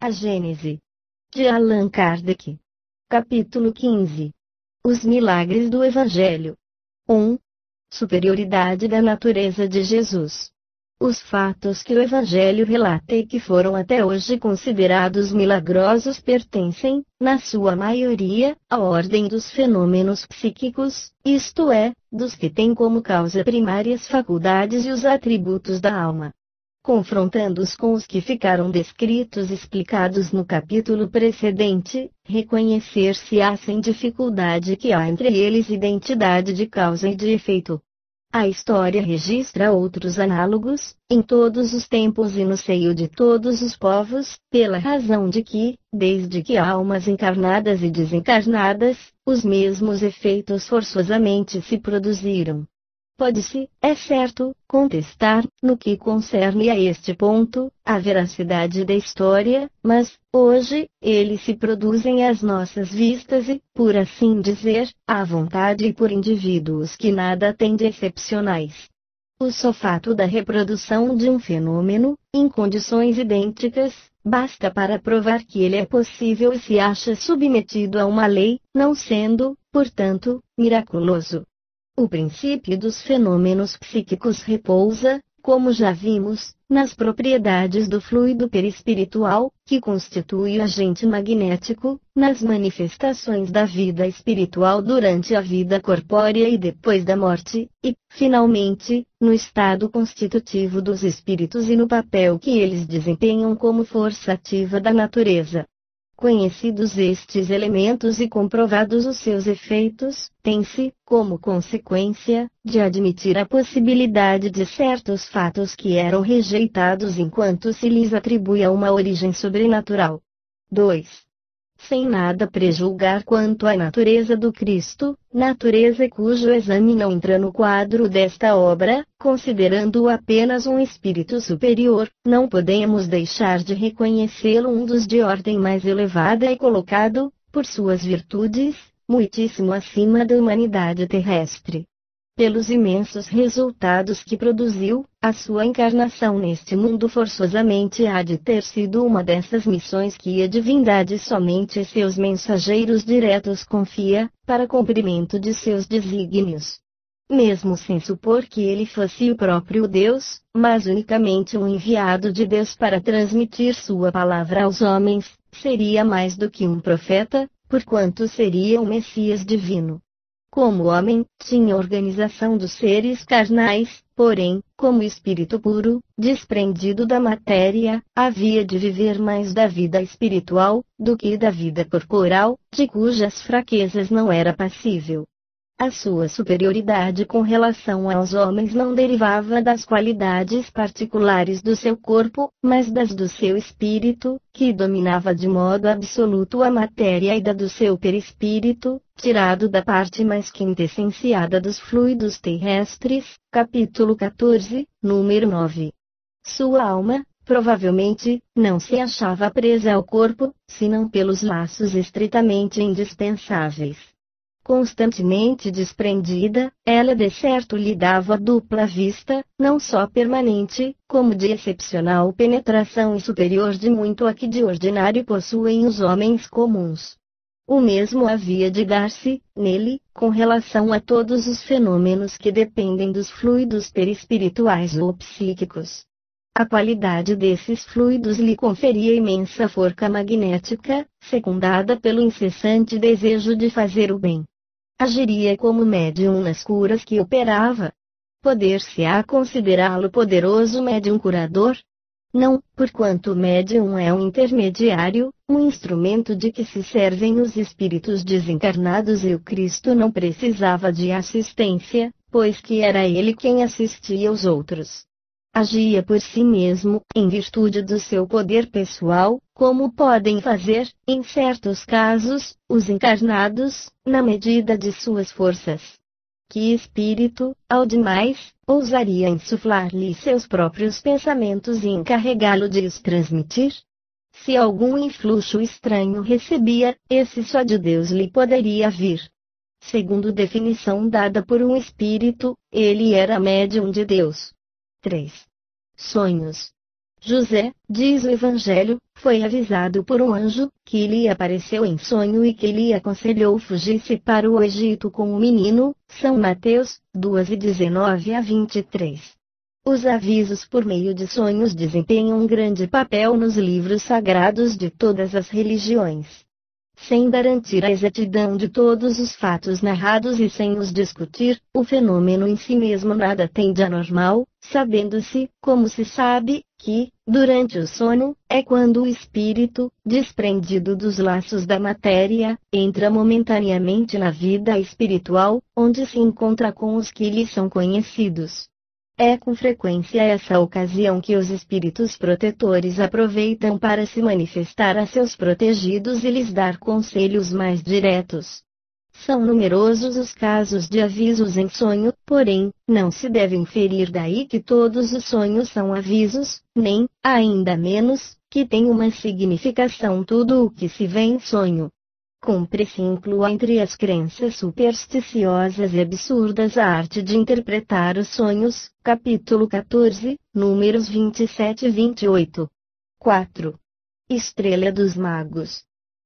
A Gênese, de Allan Kardec. Capítulo 15. Os milagres do Evangelho. 1. Superioridade da natureza de Jesus. Os fatos que o Evangelho relata e que foram até hoje considerados milagrosos pertencem, na sua maioria, à ordem dos fenômenos psíquicos, isto é, dos que têm como causa primária as faculdades e os atributos da alma. Confrontando-os com os que ficaram descritos e explicados no capítulo precedente, reconhecer-se-á sem dificuldade que há entre eles identidade de causa e de efeito. A história registra outros análogos, em todos os tempos e no seio de todos os povos, pela razão de que, desde que há almas encarnadas e desencarnadas, os mesmos efeitos forçosamente se produziram. Pode-se, é certo, contestar, no que concerne a este ponto, a veracidade da história, mas, hoje, eles se produzem às nossas vistas e, por assim dizer, à vontade e por indivíduos que nada têm de excepcionais. O só fato da reprodução de um fenômeno, em condições idênticas, basta para provar que ele é possível e se acha submetido a uma lei, não sendo, portanto, miraculoso. O princípio dos fenômenos psíquicos repousa, como já vimos, nas propriedades do fluido perispiritual, que constitui o agente magnético, nas manifestações da vida espiritual durante a vida corpórea e depois da morte, e, finalmente, no estado constitutivo dos espíritos e no papel que eles desempenham como força ativa da natureza. Conhecidos estes elementos e comprovados os seus efeitos, tem-se, como consequência, de admitir a possibilidade de certos fatos que eram rejeitados enquanto se lhes atribuía uma origem sobrenatural. 2. Sem nada prejulgar quanto à natureza do Cristo, natureza cujo exame não entra no quadro desta obra, considerando-o apenas um espírito superior, não podemos deixar de reconhecê-lo um dos de ordem mais elevada e colocado, por suas virtudes, muitíssimo acima da humanidade terrestre. Pelos imensos resultados que produziu, a sua encarnação neste mundo forçosamente há de ter sido uma dessas missões que a divindade somente a seus mensageiros diretos confia, para cumprimento de seus desígnios. Mesmo sem supor que ele fosse o próprio Deus, mas unicamente um enviado de Deus para transmitir sua palavra aos homens, seria mais do que um profeta, porquanto seria um Messias divino. Como homem, tinha organização dos seres carnais, porém, como espírito puro, desprendido da matéria, havia de viver mais da vida espiritual, do que da vida corporal, de cujas fraquezas não era passível. A sua superioridade com relação aos homens não derivava das qualidades particulares do seu corpo, mas das do seu espírito, que dominava de modo absoluto a matéria e da do seu perispírito, tirado da parte mais quintessenciada dos fluidos terrestres, capítulo 14, número 9. Sua alma, provavelmente, não se achava presa ao corpo, senão pelos laços estritamente indispensáveis. Constantemente desprendida, ela de certo lhe dava dupla vista, não só permanente, como de excepcional penetração e superior de muito a que de ordinário possuem os homens comuns. O mesmo havia de dar-se, nele, com relação a todos os fenômenos que dependem dos fluidos perispirituais ou psíquicos. A qualidade desses fluidos lhe conferia imensa força magnética, secundada pelo incessante desejo de fazer o bem. Agiria como médium nas curas que operava. Poder-se-á considerá-lo poderoso médium curador? Não, porquanto o médium é um intermediário, um instrumento de que se servem os espíritos desencarnados e o Cristo não precisava de assistência, pois que era ele quem assistia os outros. Agia por si mesmo, em virtude do seu poder pessoal, como podem fazer, em certos casos, os encarnados, na medida de suas forças. Que espírito, ao demais, ousaria insuflar-lhe seus próprios pensamentos e encarregá-lo de os transmitir? Se algum influxo estranho recebia, esse só de Deus lhe poderia vir. Segundo definição dada por um espírito, ele era médium de Deus. 3. Sonhos. José, diz o Evangelho, foi avisado por um anjo, que lhe apareceu em sonho e que lhe aconselhou fugisse para o Egito com o menino. São Mateus 2:19-23. Os avisos por meio de sonhos desempenham um grande papel nos livros sagrados de todas as religiões. Sem garantir a exatidão de todos os fatos narrados e sem os discutir, o fenômeno em si mesmo nada tem de anormal, sabendo-se, como se sabe, que, durante o sono, é quando o espírito, desprendido dos laços da matéria, entra momentaneamente na vida espiritual, onde se encontra com os que lhe são conhecidos. É com frequência essa ocasião que os espíritos protetores aproveitam para se manifestar a seus protegidos e lhes dar conselhos mais diretos. São numerosos os casos de avisos em sonho, porém, não se deve inferir daí que todos os sonhos são avisos, nem, ainda menos, que tem uma significação tudo o que se vê em sonho. Cumpre-se incluir entre as crenças supersticiosas e absurdas a arte de interpretar os sonhos, capítulo 14, números 27 e 28. 4. Estrela dos Magos.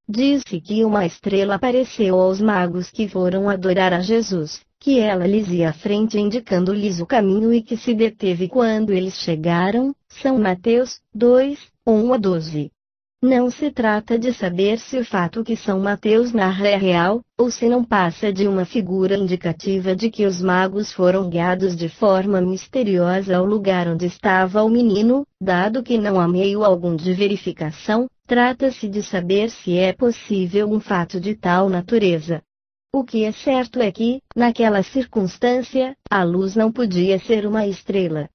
Diz-se que uma estrela apareceu aos magos que foram adorar a Jesus, que ela lhes ia à frente indicando-lhes o caminho e que se deteve quando eles chegaram. São Mateus 2:1-12. Não se trata de saber se o fato que São Mateus narra é real, ou se não passa de uma figura indicativa de que os magos foram guiados de forma misteriosa ao lugar onde estava o menino. Dado que não há meio algum de verificação, trata-se de saber se é possível um fato de tal natureza. O que é certo é que, naquela circunstância, a luz não podia ser uma estrela.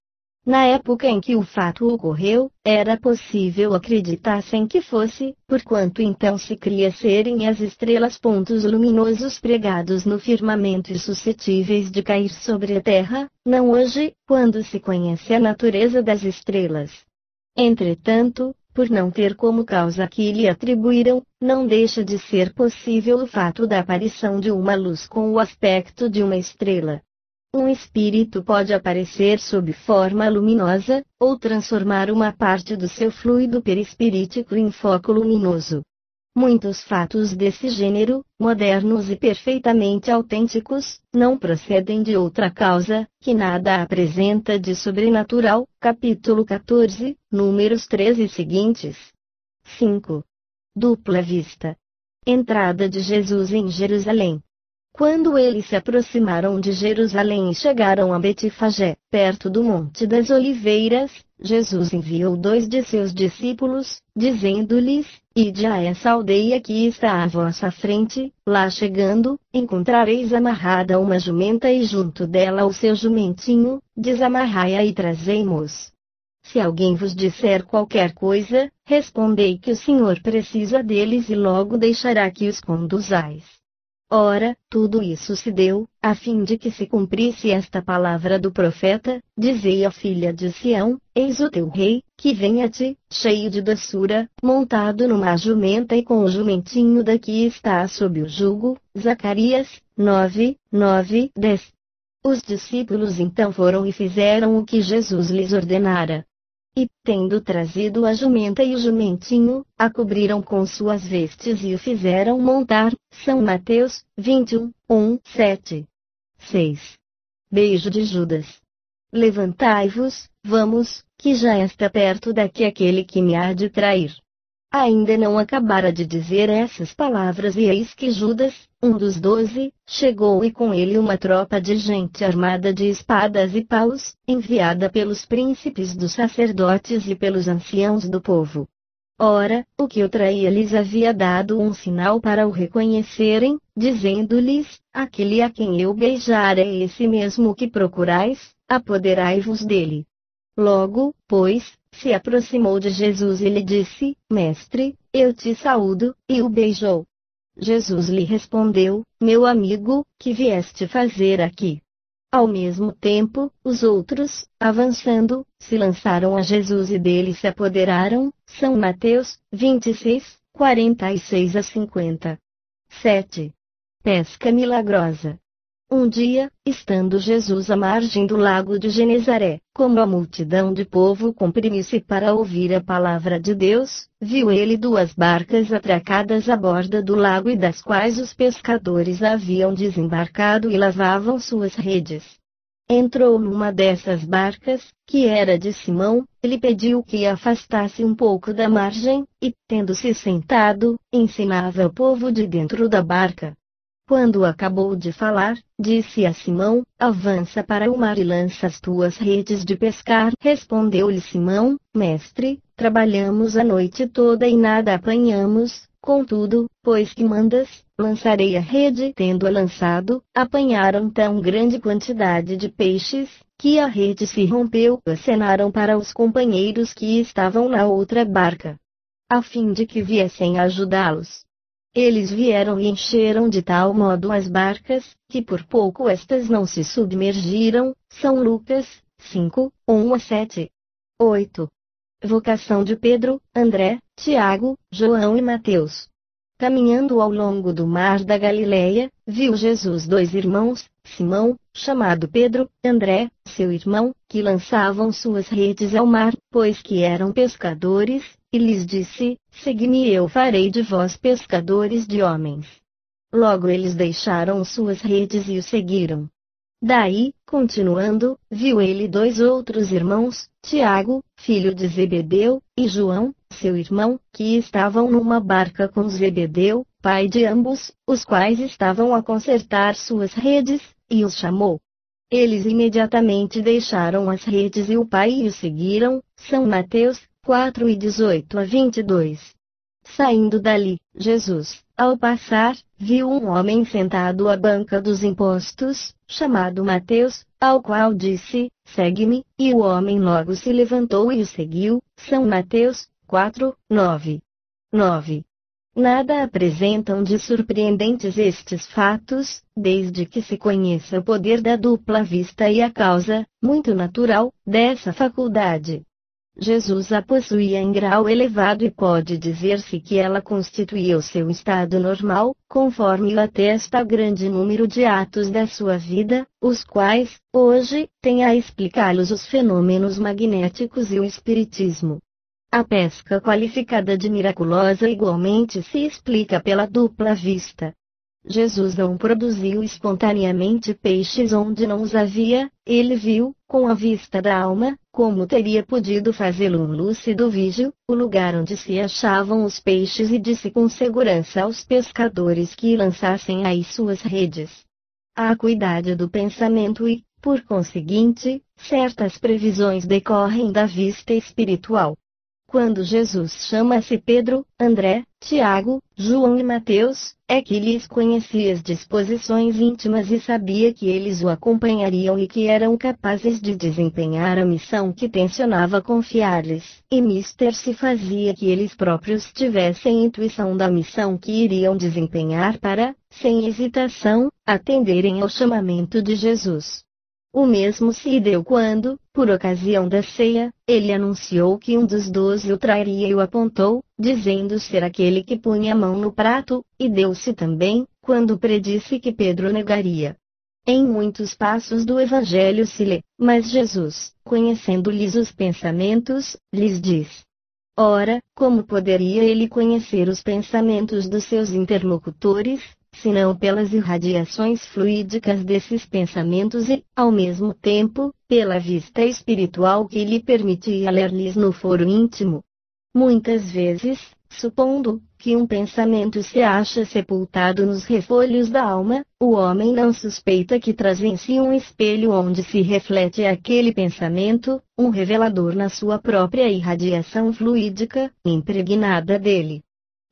Na época em que o fato ocorreu, era possível acreditar sem que fosse, porquanto então se cria serem as estrelas pontos luminosos pregados no firmamento e suscetíveis de cair sobre a terra, não hoje, quando se conhece a natureza das estrelas. Entretanto, por não ter como causa que lhe atribuíram, não deixa de ser possível o fato da aparição de uma luz com o aspecto de uma estrela. Um espírito pode aparecer sob forma luminosa, ou transformar uma parte do seu fluido perispirítico em foco luminoso. Muitos fatos desse gênero, modernos e perfeitamente autênticos, não procedem de outra causa, que nada apresenta de sobrenatural. Capítulo 14, números 13 e seguintes. 5. Dupla vista. Entrada de Jesus em Jerusalém. Quando eles se aproximaram de Jerusalém e chegaram a Betfagé, perto do Monte das Oliveiras, Jesus enviou 2 de seus discípulos, dizendo-lhes: Ide a essa aldeia que está à vossa frente, lá chegando, encontrareis amarrada uma jumenta e junto dela o seu jumentinho, desamarrai-a e trazei-mos. Se alguém vos disser qualquer coisa, respondei que o Senhor precisa deles e logo deixará que os conduzais. Ora, tudo isso se deu, a fim de que se cumprisse esta palavra do profeta: Dizei à filha de Sião: Eis o teu rei, que vem a ti, cheio de doçura, montado numa jumenta e com o jumentinho da que está sob o jugo. Zacarias 9:9-10. Os discípulos então foram e fizeram o que Jesus lhes ordenara. E, tendo trazido a jumenta e o jumentinho, a cobriram com suas vestes e o fizeram montar. São Mateus 21:1-7. 6. Beijo de Judas. Levantai-vos, vamos, que já está perto daqui aquele que me há de trair. Ainda não acabara de dizer essas palavras e eis que Judas, um dos 12, chegou e com ele uma tropa de gente armada de espadas e paus, enviada pelos príncipes dos sacerdotes e pelos anciãos do povo. Ora, o que o traía lhes havia dado um sinal para o reconhecerem, dizendo-lhes: Aquele a quem eu beijar é esse mesmo que procurais, apoderai-vos dele. Logo, pois, se aproximou de Jesus e lhe disse: Mestre, eu te saúdo, e o beijou. Jesus lhe respondeu: Meu amigo, que vieste fazer aqui? Ao mesmo tempo, os outros, avançando, se lançaram a Jesus e dele se apoderaram. São Mateus 26:46-50. 7. Pesca milagrosa. Um dia, estando Jesus à margem do lago de Genezaré, como a multidão de povo comprimiu-se para ouvir a palavra de Deus, viu ele duas barcas atracadas à borda do lago e das quais os pescadores haviam desembarcado e lavavam suas redes. Entrou numa dessas barcas, que era de Simão, lhe pediu que a afastasse um pouco da margem, e, tendo-se sentado, ensinava o povo de dentro da barca. Quando acabou de falar, disse a Simão: avança para o mar e lança as tuas redes de pescar. Respondeu-lhe Simão: Mestre, trabalhamos a noite toda e nada apanhamos, contudo, pois que mandas, lançarei a rede. Tendo-a lançado, apanharam tão grande quantidade de peixes, que a rede se rompeu. Acenaram para os companheiros que estavam na outra barca, a fim de que viessem ajudá-los. Eles vieram e encheram de tal modo as barcas, que por pouco estas não se submergiram. São Lucas 5, 1-7. 8. Vocação de Pedro, André, Tiago, João e Mateus. Caminhando ao longo do mar da Galileia, viu Jesus dois irmãos, Simão, chamado Pedro, André, seu irmão, que lançavam suas redes ao mar, pois que eram pescadores, e lhes disse: Segui-me e eu farei de vós pescadores de homens. Logo eles deixaram suas redes e o seguiram. Daí, continuando, viu ele dois outros irmãos, Tiago, filho de Zebedeu, e João, seu irmão, que estavam numa barca com Zebedeu, pai de ambos, os quais estavam a consertar suas redes, e os chamou. Eles imediatamente deixaram as redes e o pai o seguiram. São Mateus 4:18-22. Saindo dali, Jesus, ao passar, viu um homem sentado à banca dos impostos, chamado Mateus, ao qual disse: Segue-me, e o homem logo se levantou e o seguiu. São Mateus 4:9. Nada apresentam de surpreendentes estes fatos, desde que se conheça o poder da dupla vista e a causa, muito natural, dessa faculdade. Jesus a possuía em grau elevado e pode dizer-se que ela constituía o seu estado normal, conforme o atesta grande número de atos da sua vida, os quais, hoje, têm a explicá-los os fenômenos magnéticos e o espiritismo. A pesca qualificada de miraculosa igualmente se explica pela dupla vista. Jesus não produziu espontaneamente peixes onde não os havia, ele viu, com a vista da alma, como teria podido fazê-lo um lúcido vígio, o lugar onde se achavam os peixes e disse com segurança aos pescadores que lançassem aí suas redes. A acuidade do pensamento e, por conseguinte, certas previsões decorrem da vista espiritual. Quando Jesus chama-se Pedro, André, Tiago, João e Mateus, é que lhes conhecia as disposições íntimas e sabia que eles o acompanhariam e que eram capazes de desempenhar a missão que tencionava confiar-lhes. E mister se fazia que eles próprios tivessem intuição da missão que iriam desempenhar para, sem hesitação, atenderem ao chamamento de Jesus. O mesmo se deu quando, por ocasião da ceia, ele anunciou que um dos 12 o trairia e o apontou, dizendo ser aquele que punha a mão no prato, e deu-se também, quando predisse que Pedro negaria. Em muitos passos do Evangelho se lê: mas Jesus, conhecendo-lhes os pensamentos, lhes diz. Ora, como poderia ele conhecer os pensamentos dos seus interlocutores, senão pelas irradiações fluídicas desses pensamentos e, ao mesmo tempo, pela vista espiritual que lhe permitia ler-lhes no foro íntimo? Muitas vezes, supondo que um pensamento se acha sepultado nos refolhos da alma, o homem não suspeita que traz em si um espelho onde se reflete aquele pensamento, um revelador na sua própria irradiação fluídica, impregnada dele.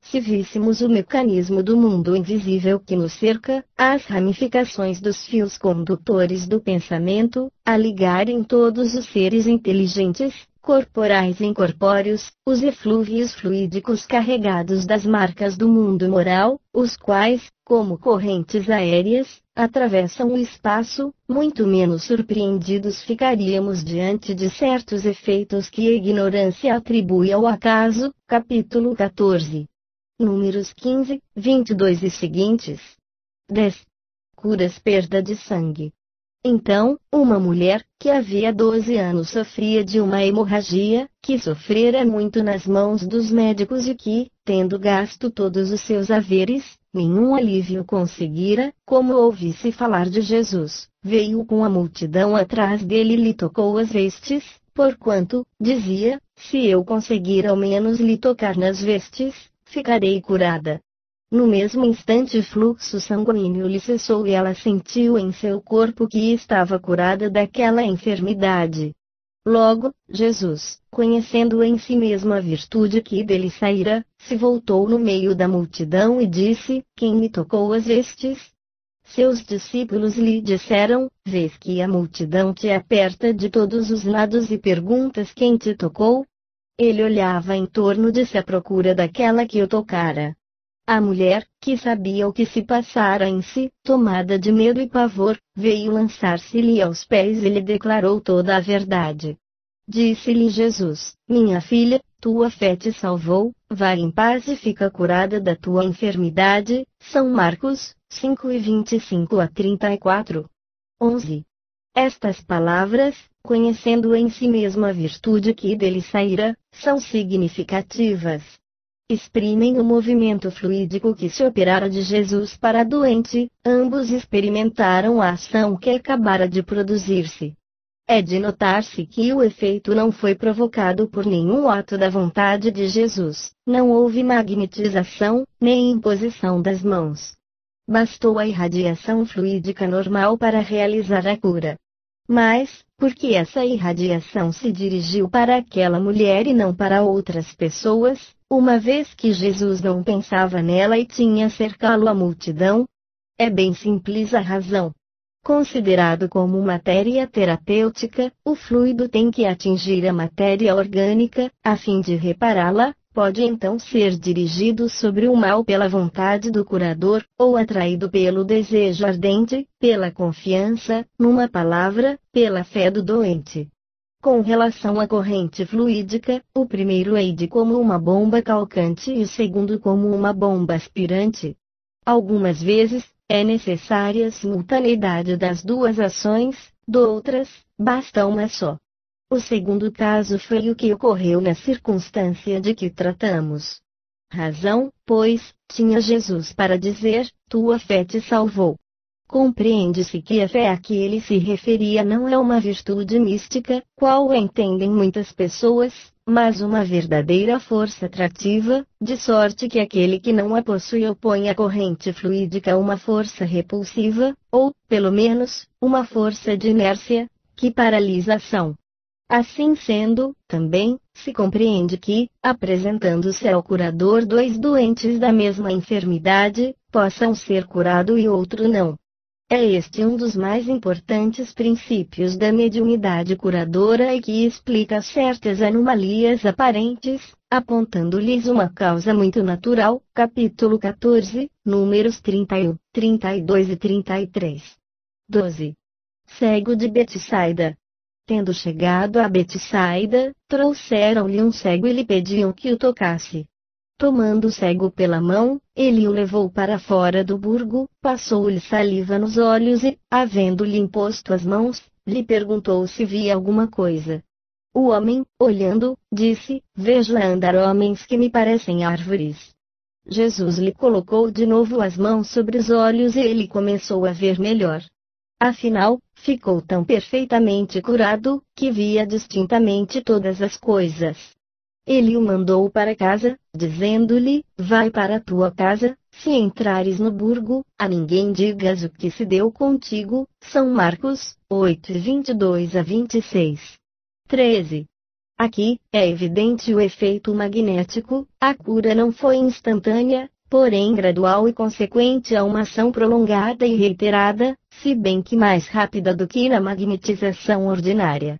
Se víssemos o mecanismo do mundo invisível que nos cerca, as ramificações dos fios condutores do pensamento, a ligarem todos os seres inteligentes, corporais e incorpóreos, os eflúvios fluídicos carregados das marcas do mundo moral, os quais, como correntes aéreas, atravessam o espaço, muito menos surpreendidos ficaríamos diante de certos efeitos que a ignorância atribui ao acaso. Capítulo 14. Números 15, 22 e seguintes. 10. curas perda de sangue. Então, uma mulher, que havia 12 anos sofria de uma hemorragia, que sofrera muito nas mãos dos médicos e que, tendo gasto todos os seus haveres, nenhum alívio conseguira, como ouvisse falar de Jesus, veio com a multidão atrás dele e lhe tocou as vestes, porquanto, dizia, se eu conseguir ao menos lhe tocar nas vestes, ficarei curada. No mesmo instante o fluxo sanguíneo lhe cessou e ela sentiu em seu corpo que estava curada daquela enfermidade. Logo, Jesus, conhecendo em si mesmo a virtude que dele saíra, se voltou no meio da multidão e disse: Quem me tocou as vestes? Seus discípulos lhe disseram: Vês que a multidão te aperta de todos os lados e perguntas quem te tocou? Ele olhava em torno de si à procura daquela que o tocara. A mulher, que sabia o que se passara em si, tomada de medo e pavor, veio lançar-se-lhe aos pés e lhe declarou toda a verdade. Disse-lhe Jesus: Minha filha, tua fé te salvou, vai em paz e fica curada da tua enfermidade. São Marcos 5:25-34. 11. Estas palavras, conhecendo em si mesmo a virtude que dele saíra, são significativas. Exprimem o movimento fluídico que se operara de Jesus para a doente, ambos experimentaram a ação que acabara de produzir-se. É de notar-se que o efeito não foi provocado por nenhum ato da vontade de Jesus, não houve magnetização, nem imposição das mãos. Bastou a irradiação fluídica normal para realizar a cura. Mas, por que essa irradiação se dirigiu para aquela mulher e não para outras pessoas, uma vez que Jesus não pensava nela e tinha cercá-lo a multidão? É bem simples a razão. Considerado como matéria terapêutica, o fluido tem que atingir a matéria orgânica, a fim de repará-la, pode então ser dirigido sobre o mal pela vontade do curador, ou atraído pelo desejo ardente, pela confiança, numa palavra, pela fé do doente. Com relação à corrente fluídica, o primeiro age como uma bomba calcante e o segundo como uma bomba aspirante. Algumas vezes, é necessária a simultaneidade das duas ações, doutras, basta uma só. O segundo caso foi o que ocorreu na circunstância de que tratamos. Razão, pois, tinha Jesus para dizer: tua fé te salvou. Compreende-se que a fé a que ele se referia não é uma virtude mística, qual entendem muitas pessoas, mas uma verdadeira força atrativa, de sorte que aquele que não a possui opõe à corrente fluídica uma força repulsiva, ou, pelo menos, uma força de inércia, que paralisa a ação. Assim sendo, também, se compreende que, apresentando-se ao curador dois doentes da mesma enfermidade, possam ser curado e outro não. É este um dos mais importantes princípios da mediunidade curadora e que explica certas anomalias aparentes, apontando-lhes uma causa muito natural. Capítulo 14, números 31, 32 e 33. 12. Cego de Betsaida. Tendo chegado a Betsaida, trouxeram-lhe um cego e lhe pediam que o tocasse. Tomando o cego pela mão, ele o levou para fora do burgo, passou-lhe saliva nos olhos e, havendo-lhe imposto as mãos, lhe perguntou se via alguma coisa. O homem, olhando, disse: Vejo andar homens que me parecem árvores. Jesus lhe colocou de novo as mãos sobre os olhos e ele começou a ver melhor. Afinal, ficou tão perfeitamente curado, que via distintamente todas as coisas. Ele o mandou para casa, dizendo-lhe: Vai para a tua casa, se entrares no burgo, a ninguém digas o que se deu contigo. São Marcos 8:22-26. 13. Aqui, é evidente o efeito magnético, a cura não foi instantânea, porém gradual e consequente a uma ação prolongada e reiterada, se bem que mais rápida do que na magnetização ordinária.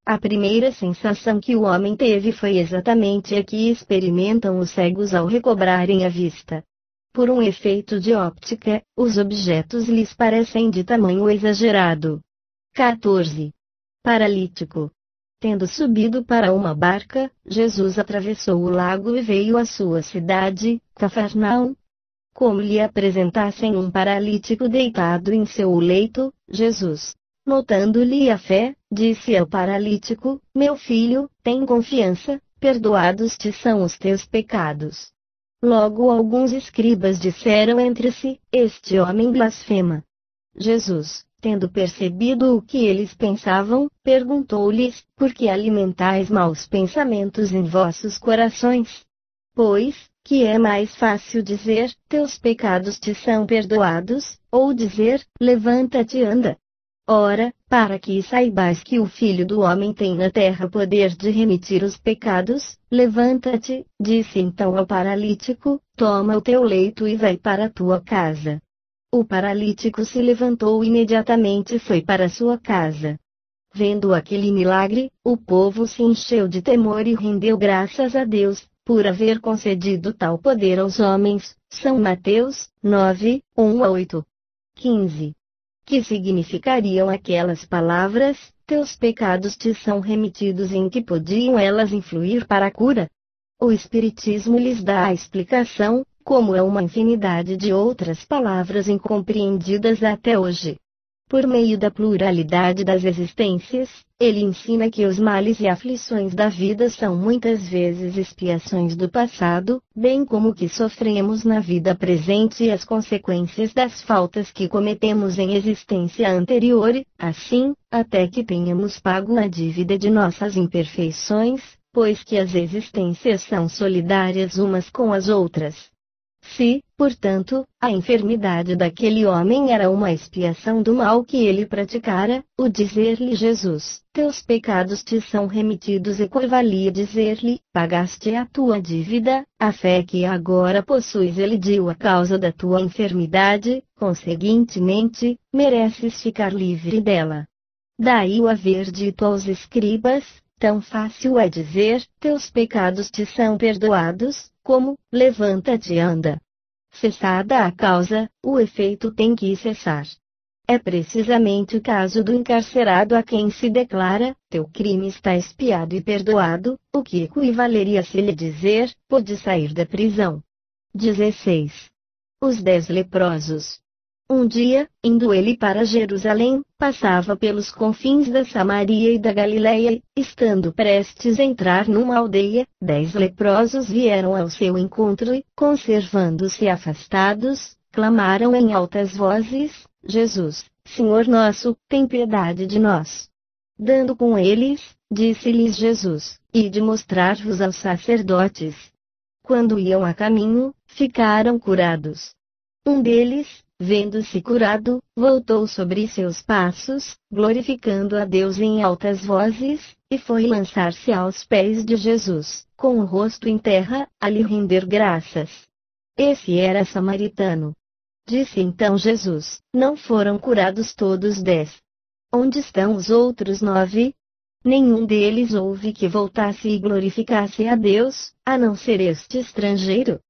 A primeira sensação que o homem teve foi exatamente a que experimentam os cegos ao recobrarem a vista. Por um efeito de óptica, os objetos lhes parecem de tamanho exagerado. 14. Paralítico. Tendo subido para uma barca, Jesus atravessou o lago e veio à sua cidade, Cafarnaum. como lhe apresentassem um paralítico deitado em seu leito. Jesus, notando-lhe a fé, disse ao paralítico: Meu filho, tem confiança, perdoados te são os teus pecados. Logo alguns escribas disseram entre si: Este homem blasfema. Jesus, tendo percebido o que eles pensavam, perguntou-lhes: Por que alimentais maus pensamentos em vossos corações? Pois, que é mais fácil dizer: Teus pecados te são perdoados, ou dizer: Levanta-te e anda? Ora, para que saibais que o Filho do Homem tem na terra poder de remitir os pecados, levanta-te, disse então ao paralítico, toma o teu leito e vai para a tua casa. O paralítico se levantou imediatamente e foi para sua casa. Vendo aquele milagre, o povo se encheu de temor e rendeu graças a Deus, por haver concedido tal poder aos homens. São Mateus 9, 1-8. 15. Que significariam aquelas palavras: teus pecados te são remitidos, em que podiam elas influir para a cura? O Espiritismo lhes dá a explicação, como é uma infinidade de outras palavras incompreendidas até hoje. Por meio da pluralidade das existências, ele ensina que os males e aflições da vida são muitas vezes expiações do passado, bem como que sofremos na vida presente e as consequências das faltas que cometemos em existência anterior, assim, até que tenhamos pago a dívida de nossas imperfeições, pois que as existências são solidárias umas com as outras. Se, portanto, a enfermidade daquele homem era uma expiação do mal que ele praticara, o dizer-lhe Jesus, teus pecados te são remitidos, equivalia dizer-lhe, pagaste a tua dívida, a fé que agora possuis elidiu a causa da tua enfermidade, conseguintemente, mereces ficar livre dela. Daí o haver dito aos escribas: tão fácil é dizer, teus pecados te são perdoados, como, levanta-te e anda. Cessada a causa, o efeito tem que cessar. É precisamente o caso do encarcerado a quem se declara, teu crime está expiado e perdoado, o que equivaleria se lhe dizer, pode sair da prisão. 16. Os 10 leprosos. Um dia, indo ele para Jerusalém, passava pelos confins da Samaria e da Galiléia e, estando prestes a entrar numa aldeia, 10 leprosos vieram ao seu encontro e, conservando-se afastados, clamaram em altas vozes: Jesus, Senhor nosso, tem piedade de nós. Dando com eles, disse-lhes Jesus: Ide mostrar-vos aos sacerdotes. Quando iam a caminho, ficaram curados. Um deles, vendo-se curado, voltou sobre seus passos, glorificando a Deus em altas vozes, e foi lançar-se aos pés de Jesus, com o rosto em terra, a lhe render graças. Esse era samaritano. Disse então Jesus: Não foram curados todos 10? Onde estão os outros 9? Nenhum deles houve que voltasse e glorificasse a Deus, a não ser este estrangeiro.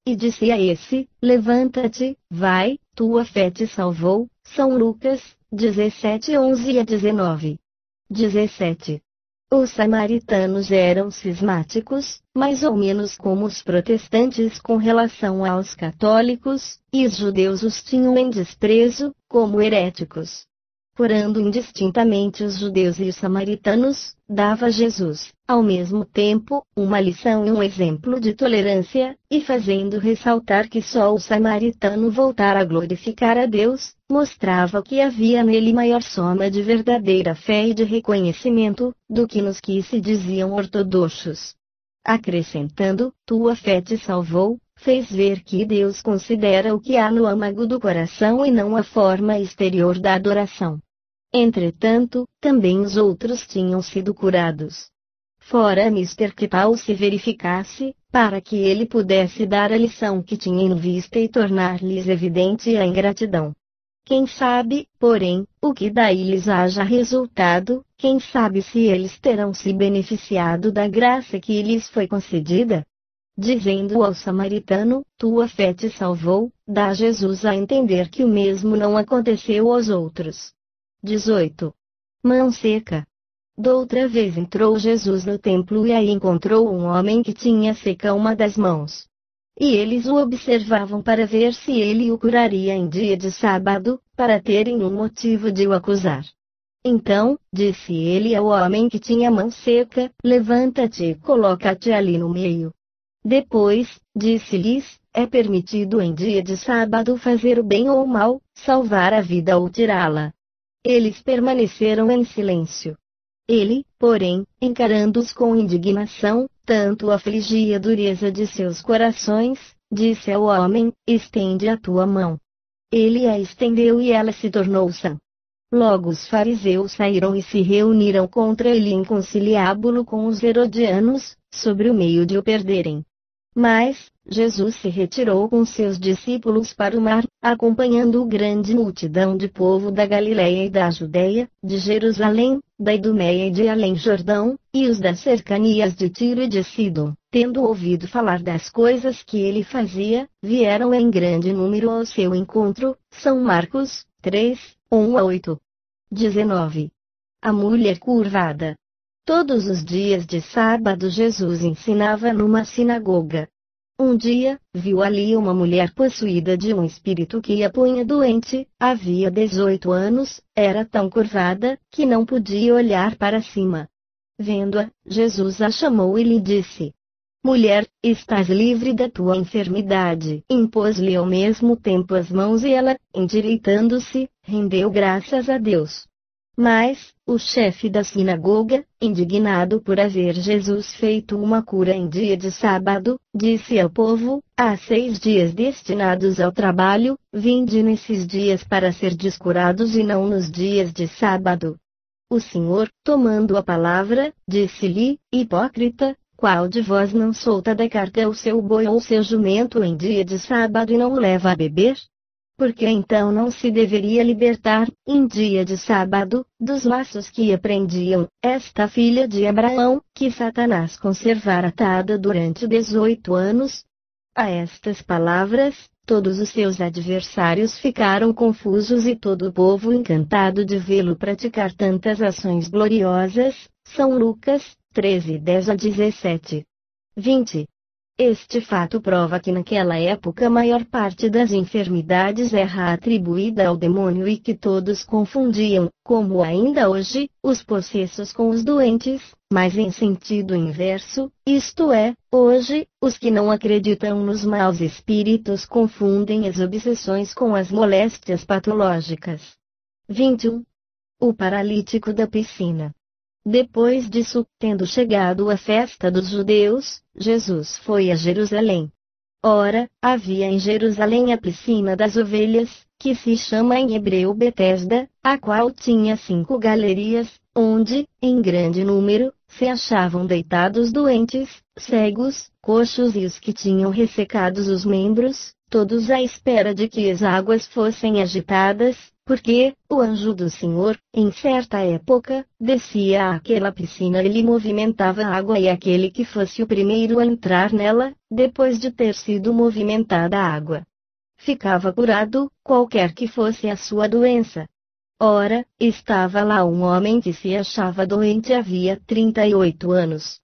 E disse a esse: Levanta-te, vai, tua fé te salvou. São Lucas 17:11-19. 17. Os samaritanos eram cismáticos, mais ou menos como os protestantes com relação aos católicos, e os judeus os tinham em desprezo, como heréticos. Porando indistintamente os judeus e os samaritanos, dava Jesus, ao mesmo tempo, uma lição e um exemplo de tolerância, e fazendo ressaltar que só o samaritano voltara a glorificar a Deus, mostrava que havia nele maior soma de verdadeira fé e de reconhecimento, do que nos que se diziam ortodoxos. Acrescentando, tua fé te salvou, fez ver que Deus considera o que há no âmago do coração e não a forma exterior da adoração. Entretanto, também os outros tinham sido curados. Fora mister que tal se verificasse, para que ele pudesse dar a lição que tinha em vista e tornar-lhes evidente a ingratidão. Quem sabe, porém, o que daí lhes haja resultado, quem sabe se eles terão se beneficiado da graça que lhes foi concedida? Dizendo ao samaritano, tua fé te salvou, dá Jesus a entender que o mesmo não aconteceu aos outros. 18. Mão seca. Doutra vez entrou Jesus no templo e aí encontrou um homem que tinha seca uma das mãos. e eles o observavam para ver se ele o curaria em dia de sábado, para terem um motivo de o acusar. Então, disse ele ao homem que tinha a mão seca: levanta-te e coloca-te ali no meio. Depois, disse-lhes: é permitido em dia de sábado fazer o bem ou o mal, salvar a vida ou tirá-la. Eles permaneceram em silêncio. Ele, porém, encarando-os com indignação, tanto afligia a dureza de seus corações, disse ao homem: estende a tua mão. Ele a estendeu e ela se tornou sã. Logo os fariseus saíram e se reuniram contra ele em conciliábulo com os herodianos, sobre o meio de o perderem. Mas, Jesus se retirou com seus discípulos para o mar, acompanhando grande multidão de povo da Galiléia e da Judéia, de Jerusalém, da Idumeia e de Além-Jordão, e os das cercanias de Tiro e de Sidom, tendo ouvido falar das coisas que ele fazia, vieram em grande número ao seu encontro. São Marcos 3, 1-8. 19. A mulher curvada. Todos os dias de sábado Jesus ensinava numa sinagoga. Um dia, viu ali uma mulher possuída de um espírito que a punha doente, havia 18 anos, era tão curvada, que não podia olhar para cima. Vendo-a, Jesus a chamou e lhe disse: mulher, estás livre da tua enfermidade. Impôs-lhe ao mesmo tempo as mãos e ela, endireitando-se, rendeu graças a Deus. Mas, o chefe da sinagoga, indignado por haver Jesus feito uma cura em dia de sábado, disse ao povo: há 6 dias destinados ao trabalho, vinde nesses dias para serdes curados e não nos dias de sábado. O Senhor, tomando a palavra, disse-lhe: hipócrita, qual de vós não solta da carga o seu boi ou seu jumento em dia de sábado e não o leva a beber? Porque então não se deveria libertar, em dia de sábado, dos laços que prendiam esta filha de Abraão, que Satanás conservara atada durante 18 anos? A estas palavras, todos os seus adversários ficaram confusos e todo o povo encantado de vê-lo praticar tantas ações gloriosas. São Lucas 13, 10-17. 20. Este fato prova que naquela época a maior parte das enfermidades era atribuída ao demônio e que todos confundiam, como ainda hoje, os possessos com os doentes, mas em sentido inverso, isto é, hoje, os que não acreditam nos maus espíritos confundem as obsessões com as moléstias patológicas. 21. O paralítico da piscina. Depois disso, tendo chegado a festa dos judeus, Jesus foi a Jerusalém. Ora, havia em Jerusalém a piscina das ovelhas, que se chama em hebreu Betesda, a qual tinha 5 galerias, onde, em grande número, se achavam deitados doentes, cegos, coxos e os que tinham ressecados os membros, todos à espera de que as águas fossem agitadas, porque o anjo do Senhor, em certa época, descia àquela piscina e lhe movimentava a água, e aquele que fosse o primeiro a entrar nela, depois de ter sido movimentada a água, ficava curado, qualquer que fosse a sua doença. Ora, estava lá um homem que se achava doente havia 38 anos.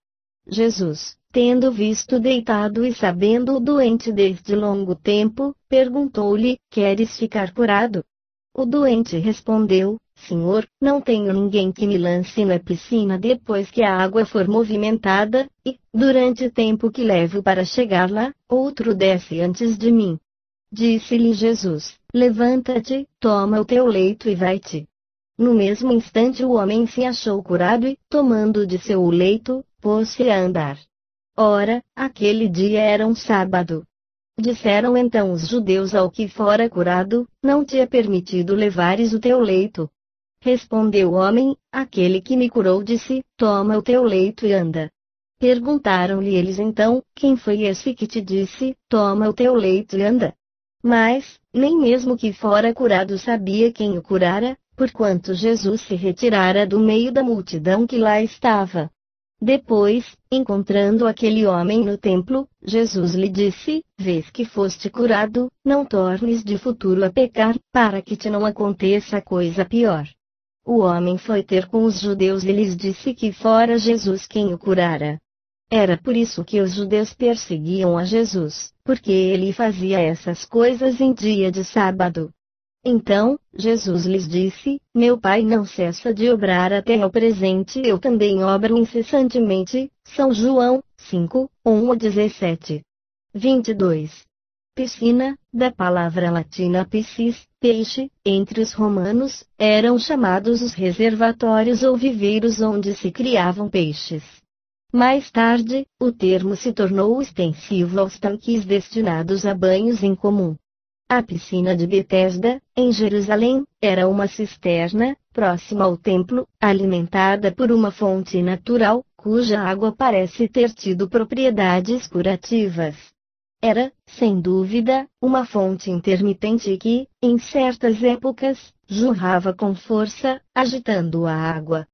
Jesus, tendo visto deitado e sabendo-o doente desde longo tempo, perguntou-lhe: queres ficar curado? O doente respondeu: Senhor, não tenho ninguém que me lance na piscina depois que a água for movimentada, e, durante o tempo que levo para chegar lá, outro desce antes de mim. Disse-lhe Jesus: levanta-te, toma o teu leito e vai-te. No mesmo instante o homem se achou curado e, tomando de seu leito, pôs-se a andar. Ora, aquele dia era um sábado. Disseram então os judeus ao que fora curado: não te é permitido levares o teu leito. Respondeu o homem: aquele que me curou disse: toma o teu leito e anda. Perguntaram-lhe eles então: quem foi esse que te disse: toma o teu leito e anda? Mas, nem mesmo que fora curado sabia quem o curara, porquanto Jesus se retirara do meio da multidão que lá estava. Depois, encontrando aquele homem no templo, Jesus lhe disse: vês que foste curado, não tornes de futuro a pecar, para que te não aconteça coisa pior. O homem foi ter com os judeus e lhes disse que fora Jesus quem o curara. Era por isso que os judeus perseguiam a Jesus, porque ele fazia essas coisas em dia de sábado. Então, Jesus lhes disse: Meu Pai não cessa de obrar até ao presente, eu também obro incessantemente. São João 5, 1-17. 22. Piscina, da palavra latina piscis, peixe, entre os romanos, eram chamados os reservatórios ou viveiros onde se criavam peixes. Mais tarde, o termo se tornou extensivo aos tanques destinados a banhos em comum. A piscina de Betesda, em Jerusalém, era uma cisterna, próxima ao templo, alimentada por uma fonte natural, cuja água parece ter tido propriedades curativas. Era, sem dúvida, uma fonte intermitente que, em certas épocas, jorrava com força, agitando a água.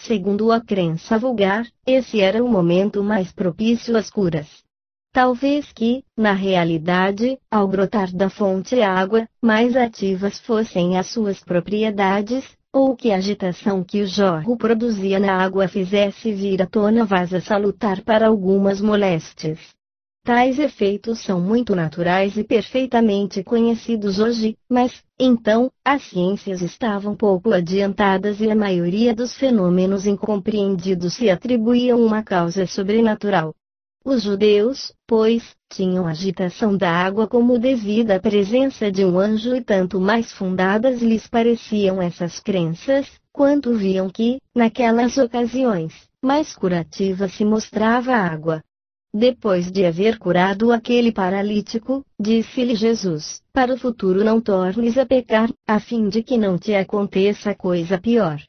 Segundo a crença vulgar, esse era o momento mais propício às curas. Talvez que, na realidade, ao brotar da fonte a água, mais ativas fossem as suas propriedades, ou que a agitação que o jorro produzia na água fizesse vir à tona vaza salutar para algumas moléstias. Tais efeitos são muito naturais e perfeitamente conhecidos hoje, mas, então, as ciências estavam pouco adiantadas e a maioria dos fenômenos incompreendidos se atribuíam uma causa sobrenatural. Os judeus, pois, tinham a agitação da água como devida à presença de um anjo e tanto mais fundadas lhes pareciam essas crenças, quanto viam que, naquelas ocasiões, mais curativa se mostrava a água. Depois de haver curado aquele paralítico, disse-lhe Jesus: Para o futuro não tornes a pecar, a fim de que não te aconteça coisa pior.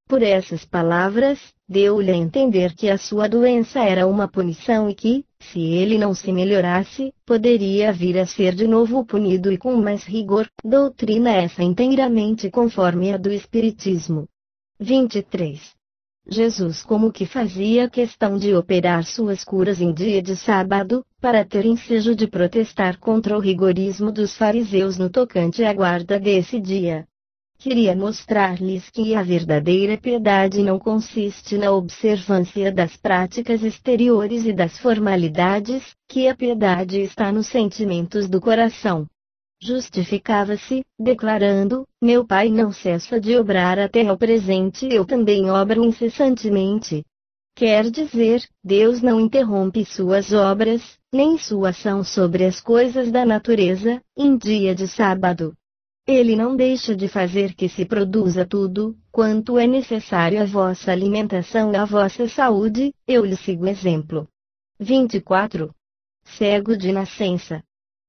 Por essas palavras, deu-lhe a entender que a sua doença era uma punição e que, se ele não se melhorasse, poderia vir a ser de novo punido e com mais rigor. Doutrina essa inteiramente conforme a do Espiritismo. 23. Jesus como que fazia questão de operar suas curas em dia de sábado, para ter ensejo de protestar contra o rigorismo dos fariseus no tocante à guarda desse dia. Queria mostrar-lhes que a verdadeira piedade não consiste na observância das práticas exteriores e das formalidades, que a piedade está nos sentimentos do coração. Justificava-se, declarando: Meu Pai não cessa de obrar até ao presente, eu também obro incessantemente. Quer dizer, Deus não interrompe suas obras, nem sua ação sobre as coisas da natureza, em dia de sábado. Ele não deixa de fazer que se produza tudo, quanto é necessário à vossa alimentação e à vossa saúde. Eu lhe sigo exemplo. 24. Cego de nascença.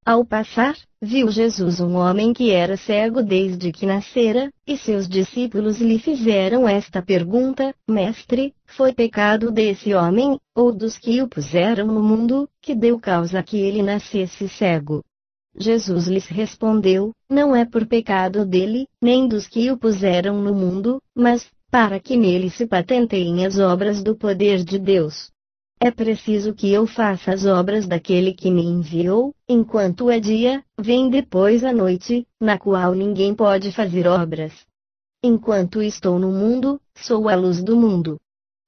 Ao passar, viu Jesus um homem que era cego desde que nascera, e seus discípulos lhe fizeram esta pergunta: Mestre, foi pecado desse homem, ou dos que o puseram no mundo, que deu causa a que ele nascesse cego? Jesus lhes respondeu: Não é por pecado dele, nem dos que o puseram no mundo, mas, para que nele se patenteiem as obras do poder de Deus. É preciso que eu faça as obras daquele que me enviou, enquanto é dia, vem depois a noite, na qual ninguém pode fazer obras. Enquanto estou no mundo, sou a luz do mundo.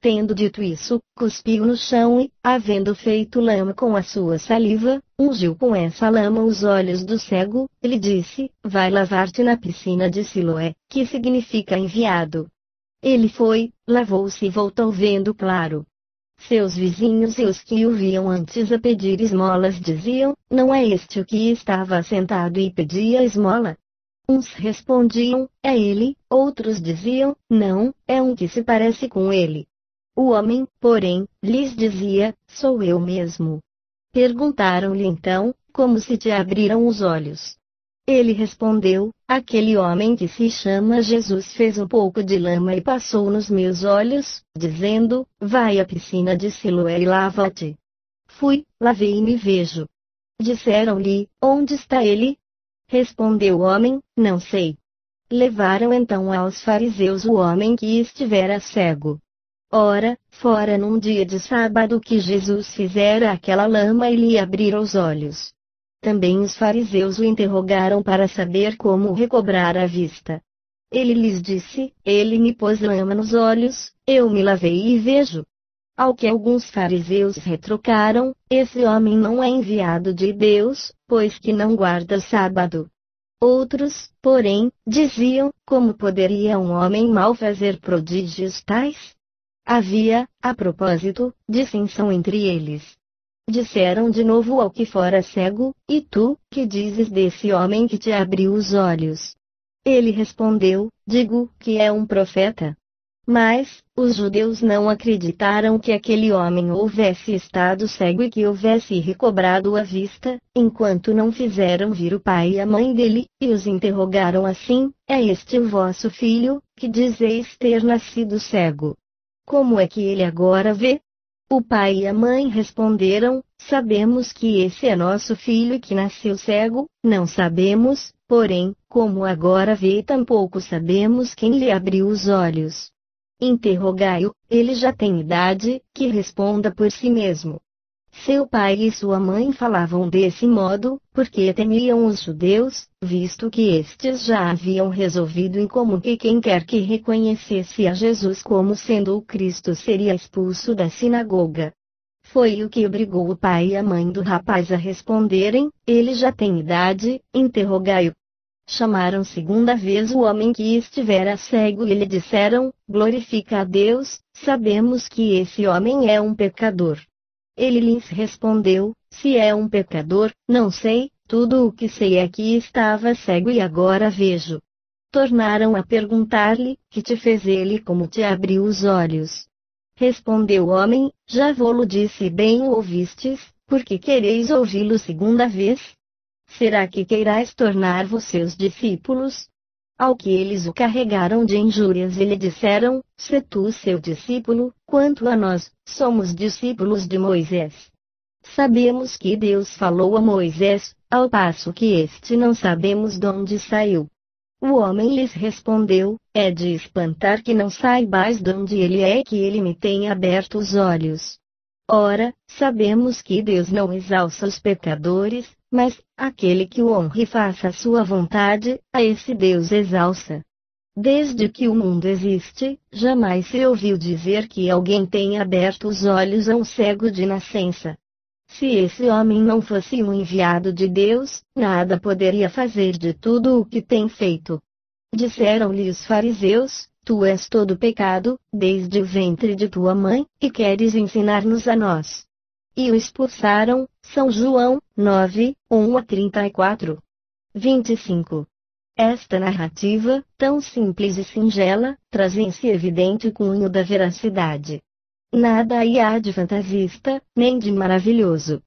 Tendo dito isso, cuspiu no chão e, havendo feito lama com a sua saliva, ungiu com essa lama os olhos do cego, e lhe disse: Vai lavar-te na piscina de Siloé, que significa enviado. Ele foi, lavou-se e voltou vendo claro. Seus vizinhos e os que o viam antes a pedir esmolas diziam: Não é este o que estava sentado e pedia esmola? Uns respondiam: É ele, outros diziam: Não, é um que se parece com ele. O homem, porém, lhes dizia: Sou eu mesmo. Perguntaram-lhe então: Como se te abriram os olhos? Ele respondeu: Aquele homem que se chama Jesus fez um pouco de lama e passou nos meus olhos, dizendo: Vai à piscina de Siloé e lava-te. Fui, lavei-me e vejo. Disseram-lhe: Onde está ele? Respondeu o homem: Não sei. Levaram então aos fariseus o homem que estivera cego. Ora, fora num dia de sábado que Jesus fizera aquela lama e lhe abrira os olhos. Também os fariseus o interrogaram para saber como recobrar a vista. Ele lhes disse: Ele me pôs lama nos olhos, eu me lavei e vejo. Ao que alguns fariseus retrucaram: esse homem não é enviado de Deus, pois que não guarda sábado. Outros, porém, diziam: como poderia um homem mau fazer prodígios tais? Havia, a propósito, dissensão entre eles. Disseram de novo ao que fora cego: e tu, que dizes desse homem que te abriu os olhos? Ele respondeu: digo que é um profeta. Mas, os judeus não acreditaram que aquele homem houvesse estado cego e que houvesse recobrado a vista, enquanto não fizeram vir o pai e a mãe dele, e os interrogaram assim: é este o vosso filho, que dizeis ter nascido cego? Como é que ele agora vê? O pai e a mãe responderam: sabemos que esse é nosso filho que nasceu cego, não sabemos, porém, como agora vê, tampouco sabemos quem lhe abriu os olhos. Interrogai-o, ele já tem idade, que responda por si mesmo. Seu pai e sua mãe falavam desse modo, porque temiam os judeus, visto que estes já haviam resolvido em comum que quem quer que reconhecesse a Jesus como sendo o Cristo seria expulso da sinagoga. Foi o que obrigou o pai e a mãe do rapaz a responderem: ele já tem idade, interrogai-o. Chamaram segunda vez o homem que estivera cego e lhe disseram: glorifica a Deus, sabemos que esse homem é um pecador. Ele lhes respondeu: se é um pecador, não sei, tudo o que sei é que estava cego e agora vejo. Tornaram a perguntar-lhe: que te fez ele, como te abriu os olhos? Respondeu o homem: já vô-lo disse, bem o ouvistes, porque quereis ouvi-lo segunda vez? Será que queirais tornar-vos seus discípulos? Ao que eles o carregaram de injúrias e lhe disseram: se tu seu discípulo, quanto a nós, somos discípulos de Moisés. Sabemos que Deus falou a Moisés, ao passo que este não sabemos de onde saiu. O homem lhes respondeu: é de espantar que não saibais de onde ele é que ele me tem aberto os olhos. Ora, sabemos que Deus não exalça os pecadores, mas aquele que o honra e faça a sua vontade, a esse Deus exalça. Desde que o mundo existe, jamais se ouviu dizer que alguém tenha aberto os olhos a um cego de nascença. Se esse homem não fosse um enviado de Deus, nada poderia fazer de tudo o que tem feito. Disseram-lhe os fariseus: tu és todo pecado, desde o ventre de tua mãe, e queres ensinar-nos a nós. E o expulsaram. São João 9, 1-34. 25. Esta narrativa, tão simples e singela, traz em si evidente cunho da veracidade. Nada aí há de fantasista, nem de maravilhoso.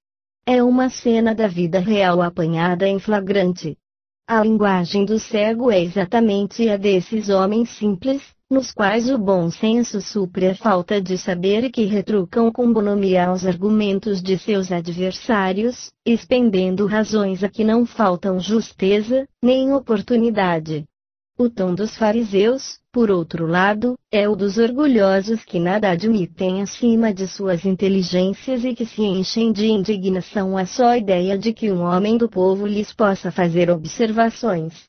É uma cena da vida real apanhada em flagrante. A linguagem do cego é exatamente a desses homens simples, nos quais o bom senso supre a falta de saber e que retrucam com bonomia aos argumentos de seus adversários, expendendo razões a que não faltam justeza, nem oportunidade. O tom dos fariseus, por outro lado, é o dos orgulhosos que nada admitem acima de suas inteligências e que se enchem de indignação à só ideia de que um homem do povo lhes possa fazer observações.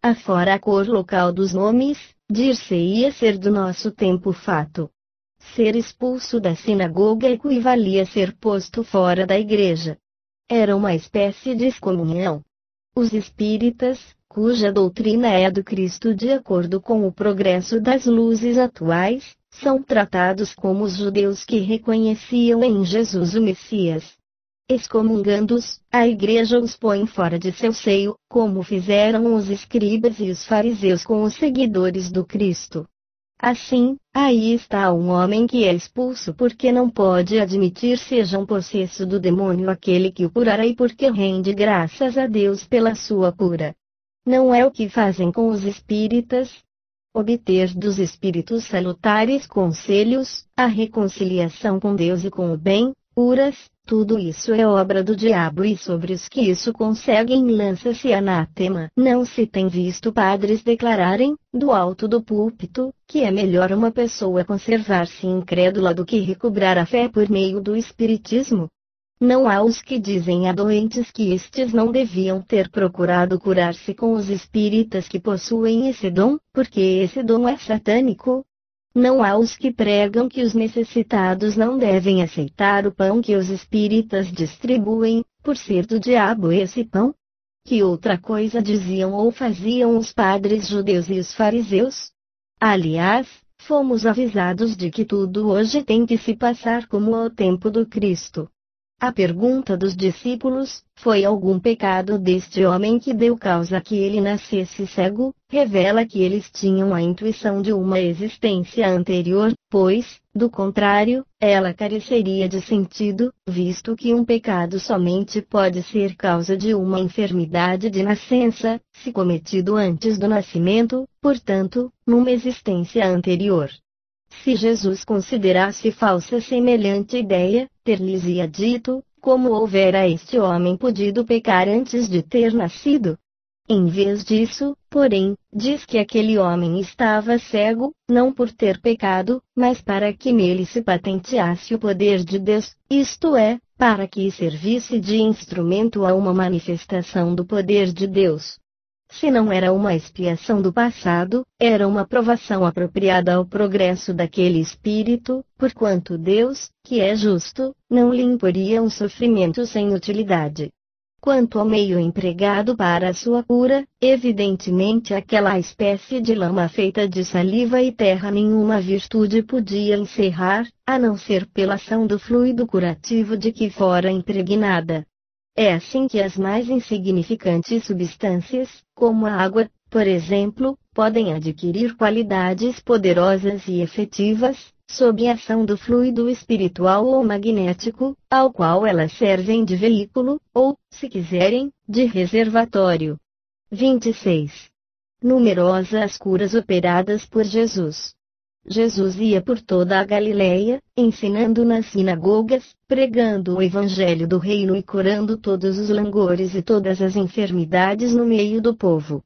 Afora a cor local dos nomes, dir-se-ia ser do nosso tempo o fato. Ser expulso da sinagoga equivalia a ser posto fora da igreja. Era uma espécie de excomunhão. Os espíritas, cuja doutrina é a do Cristo de acordo com o progresso das luzes atuais, são tratados como os judeus que reconheciam em Jesus o Messias. Excomungando-os, a igreja os põe fora de seu seio, como fizeram os escribas e os fariseus com os seguidores do Cristo. Assim, aí está um homem que é expulso porque não pode admitir seja um possesso do demônio aquele que o curará e porque rende graças a Deus pela sua cura. Não é o que fazem com os espíritas? Obter dos espíritos salutares conselhos, a reconciliação com Deus e com o bem, curas, tudo isso é obra do diabo e sobre os que isso conseguem lança-se anátema. Não se tem visto padres declararem, do alto do púlpito, que é melhor uma pessoa conservar-se incrédula do que recobrar a fé por meio do espiritismo? Não há os que dizem a doentes que estes não deviam ter procurado curar-se com os espíritas que possuem esse dom, porque esse dom é satânico? Não há os que pregam que os necessitados não devem aceitar o pão que os espíritas distribuem, por ser do diabo esse pão? Que outra coisa diziam ou faziam os padres judeus e os fariseus? Aliás, fomos avisados de que tudo hoje tem que se passar como ao tempo do Cristo. A pergunta dos discípulos: foi algum pecado deste homem que deu causa que ele nascesse cego? Revela que eles tinham a intuição de uma existência anterior, pois, do contrário, ela careceria de sentido, visto que um pecado somente pode ser causa de uma enfermidade de nascença, se cometido antes do nascimento, portanto, numa existência anterior. Se Jesus considerasse falsa semelhante ideia, ter-lhes-ia dito: como houvera este homem podido pecar antes de ter nascido? Em vez disso, porém, diz que aquele homem estava cego, não por ter pecado, mas para que nele se patenteasse o poder de Deus, isto é, para que servisse de instrumento a uma manifestação do poder de Deus. Se não era uma expiação do passado, era uma provação apropriada ao progresso daquele espírito, porquanto Deus, que é justo, não lhe imporia um sofrimento sem utilidade. Quanto ao meio empregado para a sua cura, evidentemente aquela espécie de lama feita de saliva e terra nenhuma virtude podia encerrar, a não ser pela ação do fluido curativo de que fora impregnada. É assim que as mais insignificantes substâncias, como a água, por exemplo, podem adquirir qualidades poderosas e efetivas, sob a ação do fluido espiritual ou magnético, ao qual elas servem de veículo, ou, se quiserem, de reservatório. 26. Numerosas curas operadas por Jesus. Jesus ia por toda a Galileia, ensinando nas sinagogas, pregando o evangelho do reino e curando todos os langores e todas as enfermidades no meio do povo.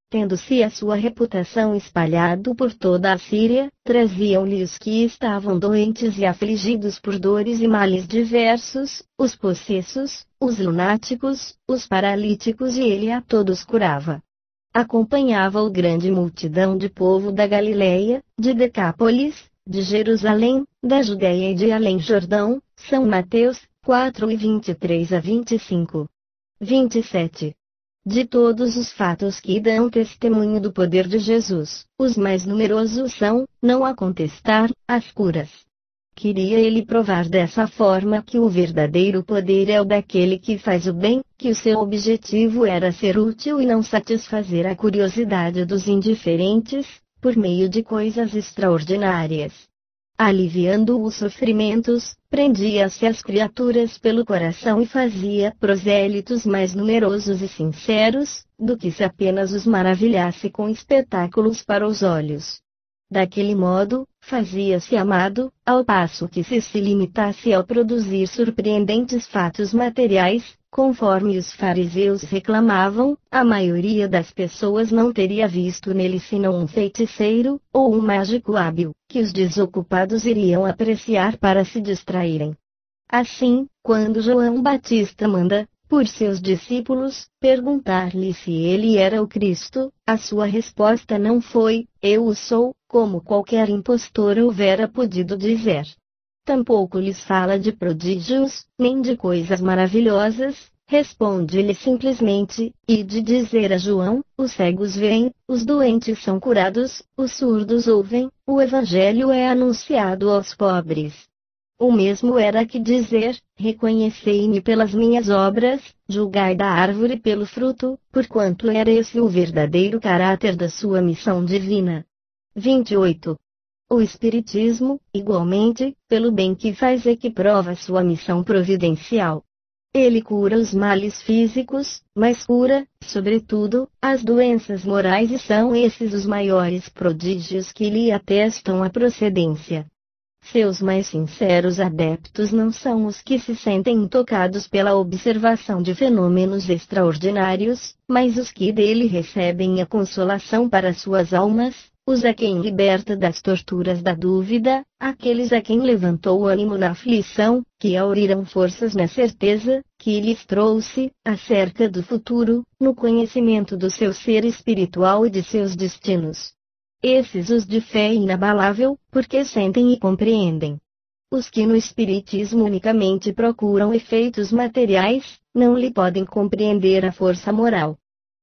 Tendo-se a sua reputação espalhado por toda a Síria, traziam-lhe os que estavam doentes e afligidos por dores e males diversos, os possessos, os lunáticos, os paralíticos, e ele a todos curava. Acompanhava-o grande multidão de povo da Galileia, de Decápolis, de Jerusalém, da Judéia e de Além-Jordão, São Mateus, 4:23-25. 27. De todos os fatos que dão testemunho do poder de Jesus, os mais numerosos são, não há contestar, as curas. Queria ele provar dessa forma que o verdadeiro poder é o daquele que faz o bem, que o seu objetivo era ser útil e não satisfazer a curiosidade dos indiferentes, por meio de coisas extraordinárias. Aliviando os sofrimentos, prendia-se as criaturas pelo coração e fazia prosélitos mais numerosos e sinceros, do que se apenas os maravilhasse com espetáculos para os olhos. Daquele modo, fazia-se amado, ao passo que se limitasse ao produzir surpreendentes fatos materiais, conforme os fariseus reclamavam, a maioria das pessoas não teria visto nele senão um feiticeiro, ou um mágico hábil, que os desocupados iriam apreciar para se distraírem. Assim, quando João Batista manda, por seus discípulos, perguntar-lhe se ele era o Cristo, a sua resposta não foi: eu o sou, como qualquer impostor houvera podido dizer. Tampouco lhes fala de prodígios, nem de coisas maravilhosas, responde-lhe simplesmente: ide dizer a João, os cegos veem, os doentes são curados, os surdos ouvem, o evangelho é anunciado aos pobres. O mesmo era que dizer: reconhecei-me pelas minhas obras, julgai da árvore pelo fruto, porquanto era esse o verdadeiro caráter da sua missão divina. 28. O Espiritismo, igualmente, pelo bem que faz é que prova sua missão providencial. Ele cura os males físicos, mas cura, sobretudo, as doenças morais, e são esses os maiores prodígios que lhe atestam a procedência. Seus mais sinceros adeptos não são os que se sentem tocados pela observação de fenômenos extraordinários, mas os que dele recebem a consolação para suas almas, os a quem liberta das torturas da dúvida, aqueles a quem levantou o ânimo na aflição, que auriram forças na certeza, que lhes trouxe, acerca do futuro, no conhecimento do seu ser espiritual e de seus destinos. Esses os de fé inabalável, porque sentem e compreendem. Os que no espiritismo unicamente procuram efeitos materiais, não lhe podem compreender a força moral.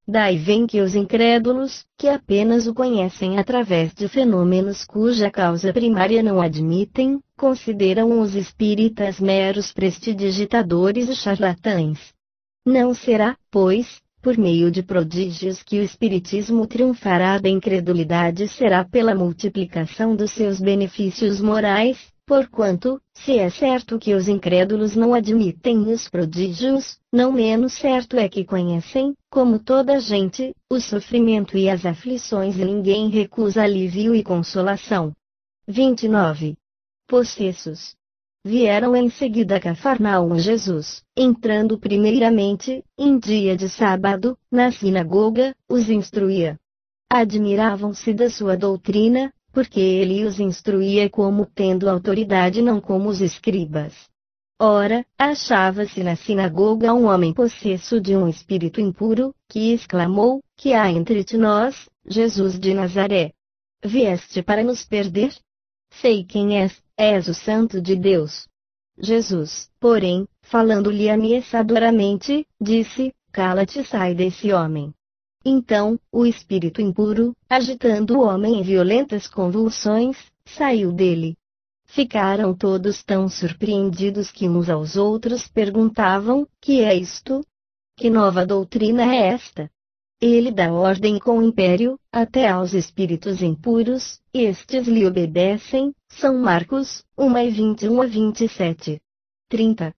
Daí vem que os incrédulos, que apenas o conhecem através de fenômenos cuja causa primária não admitem, consideram os espíritas meros prestidigitadores e charlatães. Não será, pois, por meio de prodígios que o espiritismo triunfará da incredulidade, será pela multiplicação dos seus benefícios morais. Porquanto, se é certo que os incrédulos não admitem os prodígios, não menos certo é que conhecem, como toda gente, o sofrimento e as aflições e ninguém recusa alívio e consolação. 29. Possessos. Vieram em seguida a Cafarnaum Jesus, entrando primeiramente, em dia de sábado, na sinagoga, os instruía. Admiravam-se da sua doutrina, porque ele os instruía como tendo autoridade, não como os escribas. Ora, achava-se na sinagoga um homem possesso de um espírito impuro, que exclamou: que há entre ti nós, Jesus de Nazaré? Vieste para nos perder? Sei quem és o Santo de Deus. Jesus, porém, falando-lhe ameaçadoramente, disse: cala-te e sai desse homem. Então, o espírito impuro, agitando o homem em violentas convulsões, saiu dele. Ficaram todos tão surpreendidos que uns aos outros perguntavam: que é isto? Que nova doutrina é esta? Ele dá ordem com império, até aos espíritos impuros, e estes lhe obedecem. São Marcos 1:21-27. 30.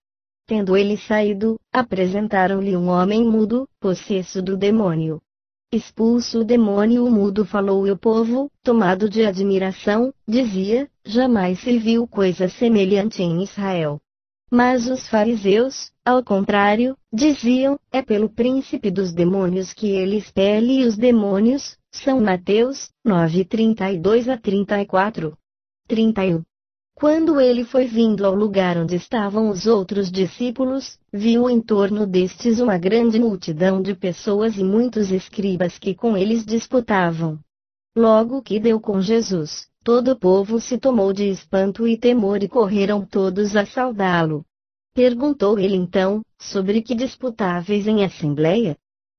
Tendo ele saído, apresentaram-lhe um homem mudo, possesso do demônio. Expulso o demônio, o mudo falou e o povo, tomado de admiração, dizia: jamais se viu coisa semelhante em Israel. Mas os fariseus, ao contrário, diziam: é pelo príncipe dos demônios que ele expele os demônios. São Mateus 9:32-34. 31. Quando ele foi vindo ao lugar onde estavam os outros discípulos, viu em torno destes uma grande multidão de pessoas e muitos escribas que com eles disputavam. Logo que deu com Jesus, todo o povo se tomou de espanto e temor e correram todos a saudá-lo. Perguntou ele então: sobre que disputáveis em assembleia?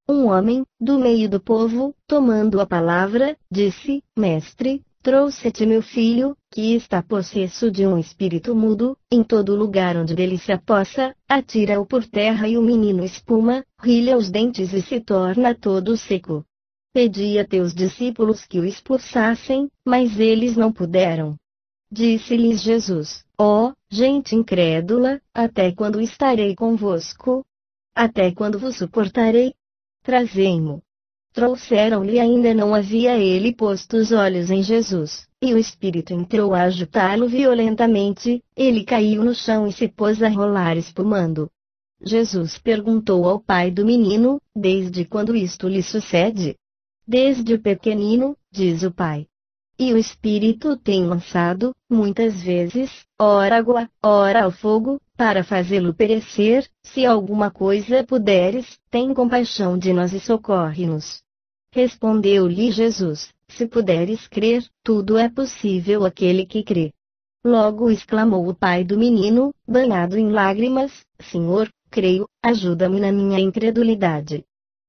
Um homem, do meio do povo, tomando a palavra, disse: Mestre, trouxe-te meu filho, que está possesso de um espírito mudo. Em todo lugar onde dele se apossa, atira-o por terra e o menino espuma, rilha os dentes e se torna todo seco. Pedi a teus discípulos que o expulsassem, mas eles não puderam. Disse-lhes Jesus: ó, gente incrédula, até quando estarei convosco? Até quando vos suportarei? Trazei-mo. Trouxeram-lhe, ainda não havia ele posto os olhos em Jesus, e o espírito entrou a agitá-lo violentamente. Ele caiu no chão e se pôs a rolar espumando. Jesus perguntou ao pai do menino: desde quando isto lhe sucede? Desde o pequenino, diz o pai. E o espírito tem lançado, muitas vezes, ora água, ora ao fogo, para fazê-lo perecer. Se alguma coisa puderes, tem compaixão de nós e socorre-nos. Respondeu-lhe Jesus: se puderes crer, tudo é possível àquele que crê. Logo exclamou o pai do menino, banhado em lágrimas: Senhor, creio, ajuda-me na minha incredulidade.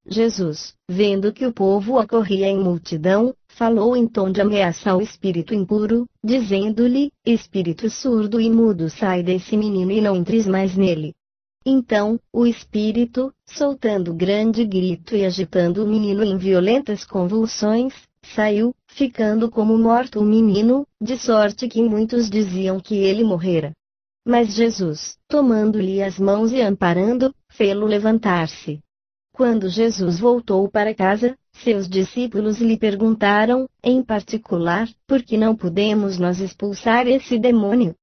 Jesus, vendo que o povo acorria em multidão, falou em tom de ameaça ao espírito impuro, dizendo-lhe: espírito surdo e mudo, sai desse menino e não entres mais nele. Então, o espírito, soltando grande grito e agitando o menino em violentas convulsões, saiu, ficando como morto o menino, de sorte que muitos diziam que ele morrera. Mas Jesus, tomando-lhe as mãos e amparando, fê-lo levantar-se. Quando Jesus voltou para casa, seus discípulos lhe perguntaram, em particular: por que não podemos nós expulsar esse demônio?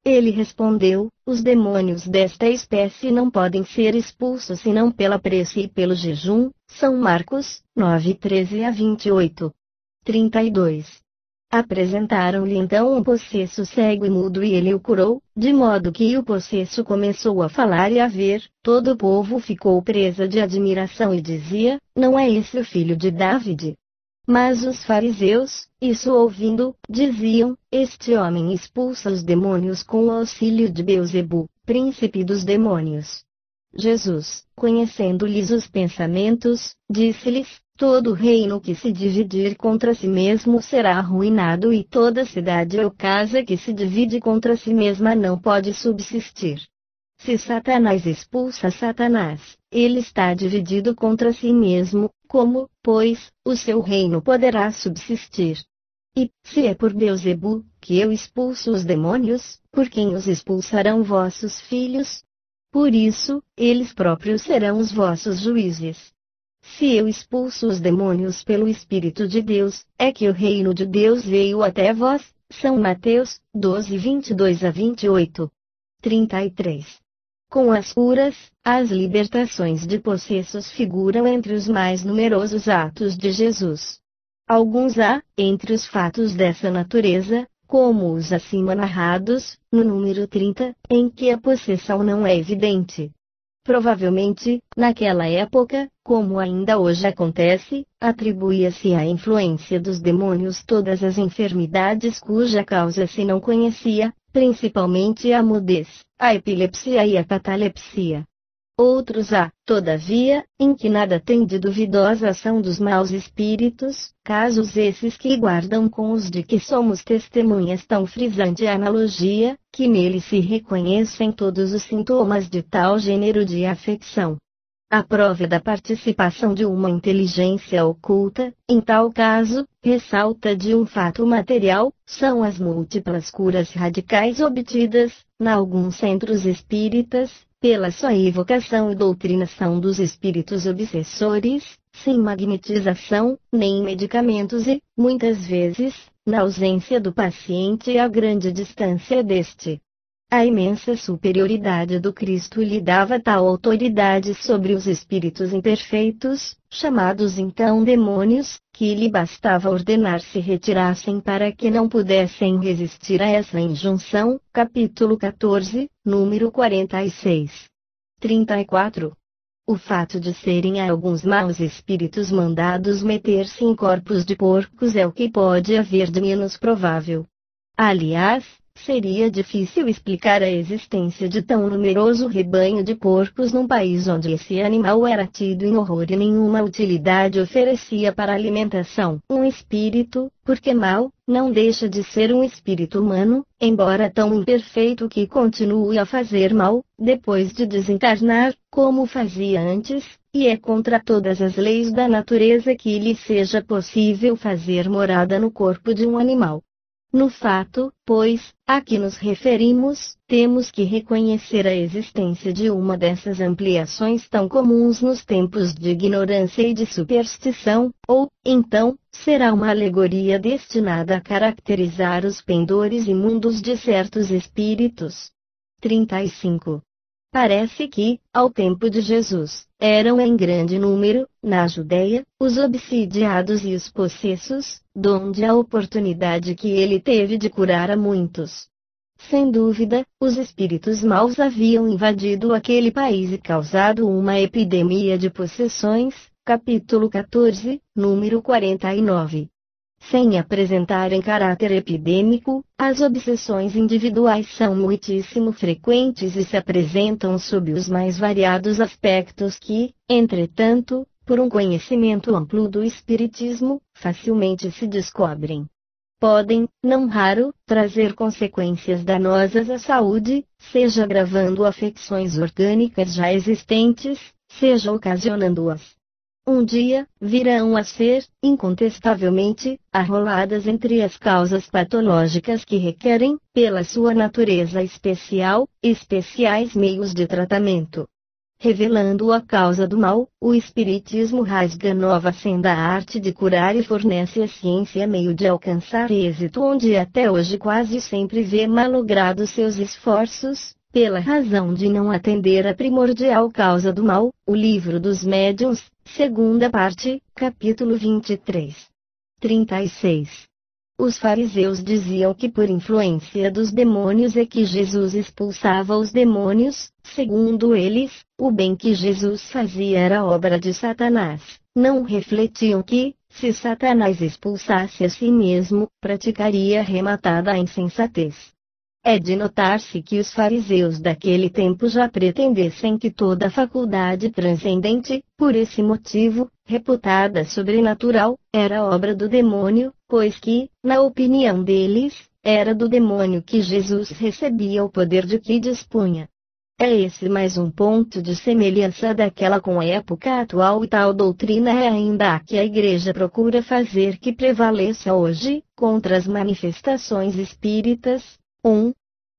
Ele respondeu: os demônios desta espécie não podem ser expulsos senão pela prece e pelo jejum. São Marcos 9:13-28. 32. Apresentaram-lhe então um possesso cego e mudo e ele o curou, de modo que o possesso começou a falar e a ver. Todo o povo ficou presa de admiração e dizia: não é esse o filho de David? Mas os fariseus, isso ouvindo, diziam: este homem expulsa os demônios com o auxílio de Beelzebu, príncipe dos demônios. Jesus, conhecendo-lhes os pensamentos, disse-lhes: todo reino que se dividir contra si mesmo será arruinado, e toda cidade ou casa que se divide contra si mesma não pode subsistir. Se Satanás expulsa Satanás, ele está dividido contra si mesmo, como, pois, o seu reino poderá subsistir? E, se é por Beelzebu, que eu expulso os demônios, por quem os expulsarão vossos filhos? Por isso, eles próprios serão os vossos juízes. Se eu expulso os demônios pelo Espírito de Deus, é que o reino de Deus veio até vós. São Mateus 12:22-28. 33. Com as curas, as libertações de possessos figuram entre os mais numerosos atos de Jesus. Alguns há, entre os fatos dessa natureza, como os acima narrados, no número 30, em que a possessão não é evidente. Provavelmente, naquela época, como ainda hoje acontece, atribuía-se à influência dos demônios todas as enfermidades cuja causa se não conhecia, principalmente a mudez, a epilepsia e a catalepsia. Outros há, todavia, em que nada tem de duvidosa ação dos maus espíritos, casos esses que guardam com os de que somos testemunhas tão frisante analogia, que nele se reconhecem todos os sintomas de tal gênero de afecção. A prova da participação de uma inteligência oculta, em tal caso, ressalta de um fato material, são as múltiplas curas radicais obtidas, em alguns centros espíritas, pela só evocação e doutrinação dos espíritos obsessores, sem magnetização, nem medicamentos e, muitas vezes, na ausência do paciente e a grande distância deste. A imensa superioridade do Cristo lhe dava tal autoridade sobre os espíritos imperfeitos, chamados então demônios, que lhe bastava ordenar se retirassem para que não pudessem resistir a essa injunção. Capítulo 14, número 46. 34. O fato de serem alguns maus espíritos mandados meter-se em corpos de porcos é o que pode haver de menos provável. Aliás, seria difícil explicar a existência de tão numeroso rebanho de porcos num país onde esse animal era tido em horror e nenhuma utilidade oferecia para alimentação. Um espírito, porque mau, não deixa de ser um espírito humano, embora tão imperfeito que continue a fazer mal, depois de desencarnar, como fazia antes, e é contra todas as leis da natureza que lhe seja possível fazer morada no corpo de um animal. No fato, pois, a que nos referimos, temos que reconhecer a existência de uma dessas ampliações tão comuns nos tempos de ignorância e de superstição, ou, então, será uma alegoria destinada a caracterizar os pendores imundos de certos espíritos. 35. Parece que, ao tempo de Jesus, eram em grande número, na Judeia, os obsidiados e os possessos, donde a oportunidade que ele teve de curar a muitos. Sem dúvida, os espíritos maus haviam invadido aquele país e causado uma epidemia de possessões. Capítulo 14, número 49. Sem apresentarem caráter epidêmico, as obsessões individuais são muitíssimo frequentes e se apresentam sob os mais variados aspectos que, entretanto, por um conhecimento amplo do espiritismo, facilmente se descobrem. Podem, não raro, trazer consequências danosas à saúde, seja agravando afecções orgânicas já existentes, seja ocasionando-as. Um dia, virão a ser, incontestavelmente, arroladas entre as causas patológicas que requerem, pela sua natureza especial, especiais meios de tratamento. Revelando a causa do mal, o Espiritismo rasga nova senda a arte de curar e fornece à ciência meio de alcançar êxito onde até hoje quase sempre vê malogrados seus esforços. Pela razão de não atender à primordial causa do mal, o Livro dos Médiuns, segunda parte, capítulo 23. 36. Os fariseus diziam que por influência dos demônios é que Jesus expulsava os demônios. Segundo eles, o bem que Jesus fazia era obra de Satanás. Não refletiam que, Se Satanás expulsasse a si mesmo, praticaria arrematada a insensatez. É de notar-se que os fariseus daquele tempo já pretendessem que toda faculdade transcendente, por esse motivo, reputada sobrenatural, era obra do demônio, pois que, na opinião deles, era do demônio que Jesus recebia o poder de que dispunha. É esse mais um ponto de semelhança daquela com a época atual, e tal doutrina é ainda a que a Igreja procura fazer que prevaleça hoje, contra as manifestações espíritas.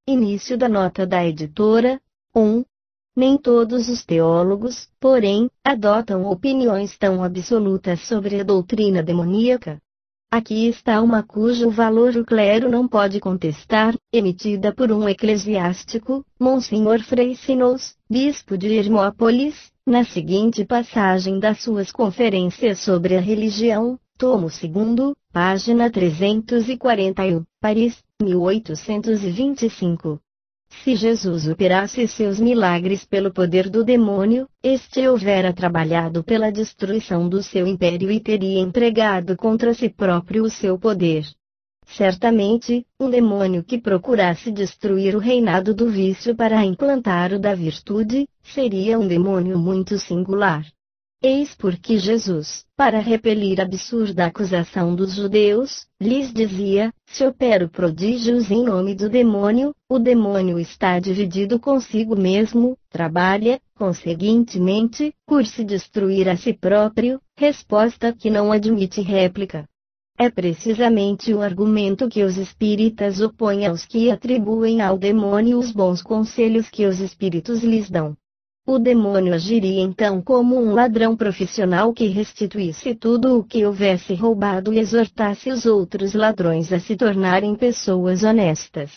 Início da nota da editora. Nem todos os teólogos, porém, adotam opiniões tão absolutas sobre a doutrina demoníaca. Aqui está uma cujo valor o clero não pode contestar, emitida por um eclesiástico, Monsenhor Frei Sinos, bispo de Hermópolis, na seguinte passagem das suas conferências sobre a religião, tomo 2, página 341, Paris, 1825. Se Jesus operasse seus milagres pelo poder do demônio, este houvera trabalhado pela destruição do seu império e teria empregado contra si próprio o seu poder. Certamente, um demônio que procurasse destruir o reinado do vício para implantar o da virtude, seria um demônio muito singular. Eis porque Jesus, para repelir a absurda acusação dos judeus, lhes dizia: se opero prodígios em nome do demônio, o demônio está dividido consigo mesmo, trabalha, conseguintemente, por se destruir a si próprio, resposta que não admite réplica. É precisamente o argumento que os espíritas opõem aos que atribuem ao demônio os bons conselhos que os espíritos lhes dão. O demônio agiria então como um ladrão profissional que restituísse tudo o que houvesse roubado e exortasse os outros ladrões a se tornarem pessoas honestas.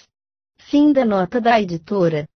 Fim da nota da editora.